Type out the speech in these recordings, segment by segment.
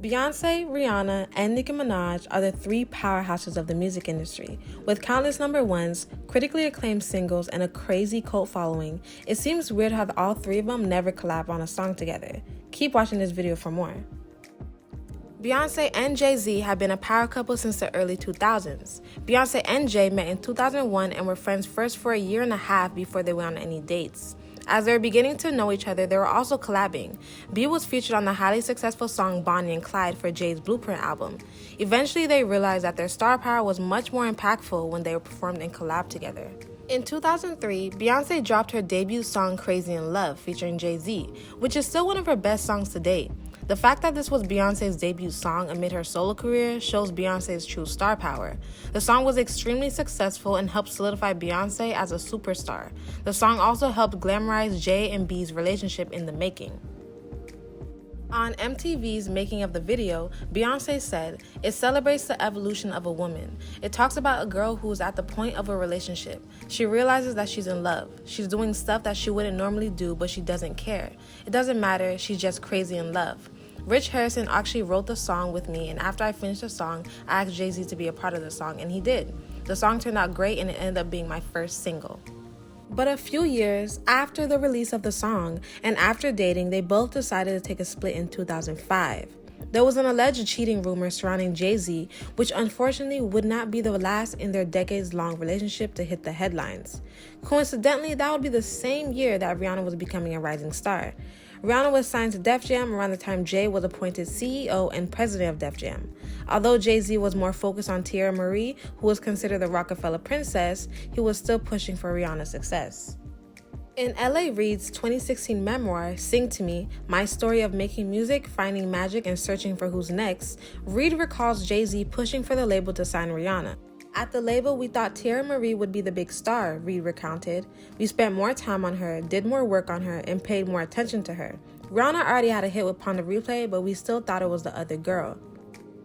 Beyonce, Rihanna, and Nicki Minaj are the three powerhouses of the music industry. With countless number ones, critically acclaimed singles, and a crazy cult following, it seems weird how all three of them never collab on a song together. Keep watching this video for more. Beyonce and Jay-Z have been a power couple since the early 2000s. Beyonce and Jay met in 2001 and were friends first for a year and a half before they went on any dates. As they were beginning to know each other, they were also collabing. B was featured on the highly successful song Bonnie and Clyde for Jay's Blueprint album. Eventually, they realized that their star power was much more impactful when they were performed in collab together. In 2003, Beyonce dropped her debut song Crazy in Love featuring Jay-Z, which is still one of her best songs to date. The fact that this was Beyonce's debut song amid her solo career shows Beyonce's true star power. The song was extremely successful and helped solidify Beyonce as a superstar. The song also helped glamorize Jay and B's relationship in the making. On MTV's making of the video, Beyonce said, "It celebrates the evolution of a woman. It talks about a girl who is at the point of a relationship. She realizes that she's in love. She's doing stuff that she wouldn't normally do, but she doesn't care. It doesn't matter, she's just crazy in love." Rich Harrison actually wrote the song with me, and after I finished the song, I asked Jay-Z to be a part of the song, and he did. The song turned out great, and it ended up being my first single. But a few years after the release of the song, and after dating, they both decided to take a split in 2005. There was an alleged cheating rumor surrounding Jay-Z, which unfortunately would not be the last in their decades-long relationship to hit the headlines. Coincidentally, that would be the same year that Rihanna was becoming a rising star. Rihanna was signed to Def Jam around the time Jay was appointed CEO and president of Def Jam. Although Jay-Z was more focused on Tierra Marie, who was considered the Rockefeller princess, he was still pushing for Rihanna's success. In L.A. Reid's 2016 memoir, Sing to Me, My Story of Making Music, Finding Magic, and Searching for Who's Next, Reid recalls Jay-Z pushing for the label to sign Rihanna. "At the label, we thought Tierra Marie would be the big star," Reid recounted. "We spent more time on her, did more work on her, and paid more attention to her. Rihanna already had a hit with Pon de Replay, but we still thought it was the other girl."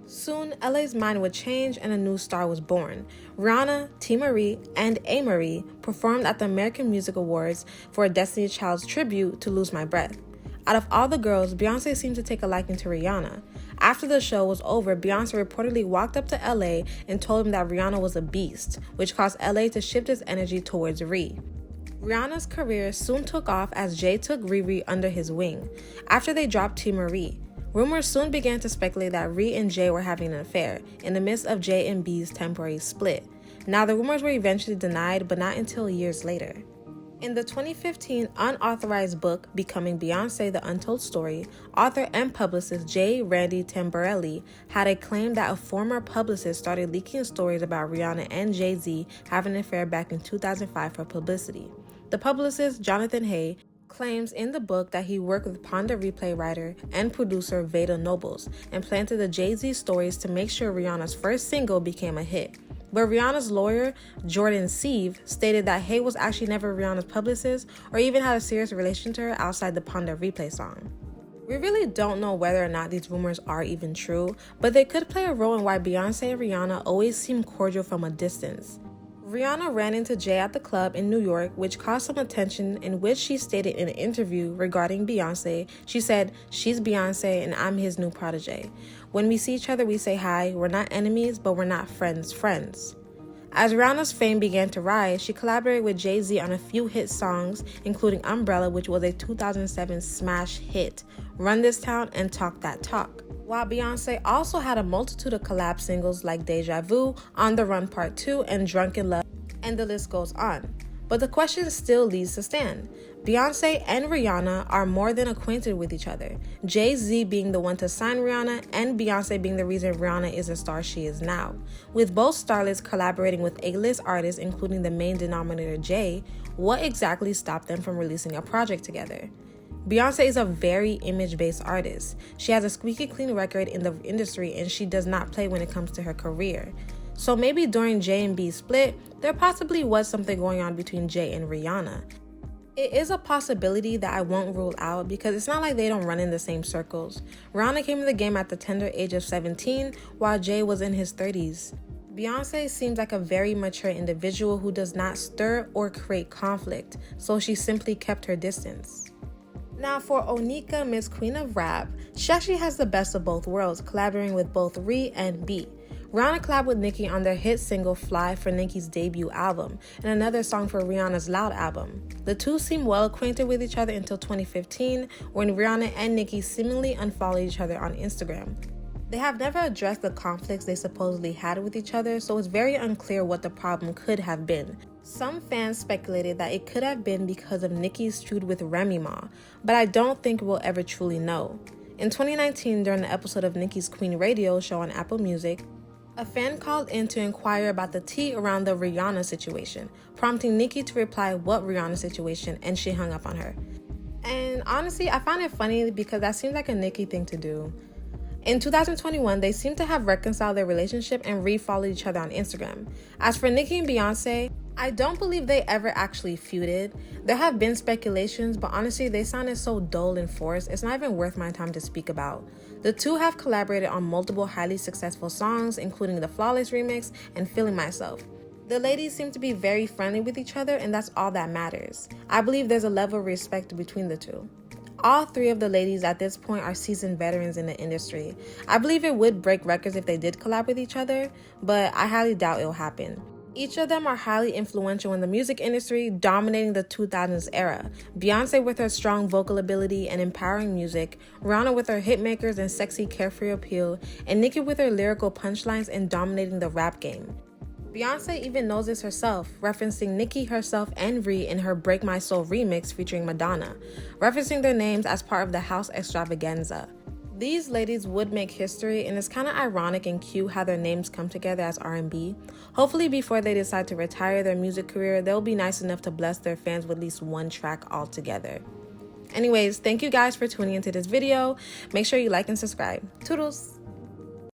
Soon, LA's mind would change and a new star was born. Rihanna, T. Marie, and A. Marie performed at the American Music Awards for a Destiny's Child's tribute to Lose My Breath. Out of all the girls, Beyonce seemed to take a liking to Rihanna. After the show was over, Beyonce reportedly walked up to LA and told him that Rihanna was a beast, which caused LA to shift its energy towards Riri. Rihanna's career soon took off as Jay took Riri under his wing. After they dropped T. Marie, rumors soon began to speculate that Riri and Jay were having an affair in the midst of Jay and B's temporary split. Now, the rumors were eventually denied, but not until years later. In the 2015 unauthorized book, Becoming Beyonce, The Untold Story, author and publicist J. Randy Tamborelli had a claim that a former publicist started leaking stories about Rihanna and Jay-Z having an affair back in 2005 for publicity. The publicist, Jonathan Hay, claims in the book that he worked with Pon de Replay writer and producer Veda Nobles and planted the Jay-Z stories to make sure Rihanna's first single became a hit. But Rihanna's lawyer, Jordan Sieve, stated that Hay was actually never Rihanna's publicist or even had a serious relation to her outside the Pon de Replay song. We really don't know whether or not these rumors are even true, but they could play a role in why Beyonce and Rihanna always seem cordial from a distance. Rihanna ran into Jay at the club in New York, which caused some attention, in which she stated in an interview regarding Beyonce. She said, "She's Beyonce and I'm his new protege. When we see each other, we say hi. We're not enemies, but we're not friends." As Rihanna's fame began to rise, she collaborated with Jay-Z on a few hit songs, including Umbrella, which was a 2007 smash hit, Run This Town, and Talk That Talk. While Beyonce also had a multitude of collab singles like Deja Vu, On the Run Part 2, and Drunk in Love, and the list goes on. But the question still leaves to stand. Beyonce and Rihanna are more than acquainted with each other, Jay-Z being the one to sign Rihanna and Beyonce being the reason Rihanna is the star she is now. With both starlets collaborating with A-list artists, including the main denominator Jay, what exactly stopped them from releasing a project together? Beyonce is a very image-based artist. She has a squeaky clean record in the industry and she does not play when it comes to her career. So maybe during Jay and B's split, there possibly was something going on between Jay and Rihanna. It is a possibility that I won't rule out because it's not like they don't run in the same circles. Rihanna came to the game at the tender age of 17 while Jay was in his 30s. Beyonce seems like a very mature individual who does not stir or create conflict, so she simply kept her distance. Now for Onika, Miss Queen of Rap, she actually has the best of both worlds, collaborating with both Ree and B. Rihanna collabed with Nicki on their hit single Fly for Nicki's debut album, and another song for Rihanna's Loud album. The two seemed well acquainted with each other until 2015, when Rihanna and Nicki seemingly unfollowed each other on Instagram. They have never addressed the conflicts they supposedly had with each other, so it's very unclear what the problem could have been. Some fans speculated that it could have been because of Nicki's feud with Remy Ma, but I don't think we'll ever truly know. In 2019, during the episode of Nicki's Queen Radio show on Apple Music, a fan called in to inquire about the tea around the Rihanna situation, prompting Nicki to reply, "What Rihanna situation?" and she hung up on her. And honestly, I found it funny because that seems like a Nicki thing to do. In 2021, they seem to have reconciled their relationship and re-followed each other on Instagram. As for Nicki and Beyonce, I don't believe they ever actually feuded. There have been speculations, but honestly, they sounded so dull and forced, it's not even worth my time to speak about. The two have collaborated on multiple highly successful songs, including the Flawless remix and Feeling Myself. The ladies seem to be very friendly with each other, and that's all that matters. I believe there's a level of respect between the two. All three of the ladies at this point are seasoned veterans in the industry. I believe it would break records if they did collab with each other, but I highly doubt it'll happen. Each of them are highly influential in the music industry, dominating the 2000s era. Beyonce with her strong vocal ability and empowering music, Rihanna with her hitmakers and sexy carefree appeal, and Nicki with her lyrical punchlines and dominating the rap game. Beyonce even knows this herself, referencing Nicki herself and Ree in her Break My Soul remix featuring Madonna, referencing their names as part of the house extravaganza. These ladies would make history, and it's kind of ironic and cute how their names come together as R&B. Hopefully before they decide to retire their music career, they'll be nice enough to bless their fans with at least one track altogether. Anyways, thank you guys for tuning into this video. Make sure you like and subscribe. Toodles!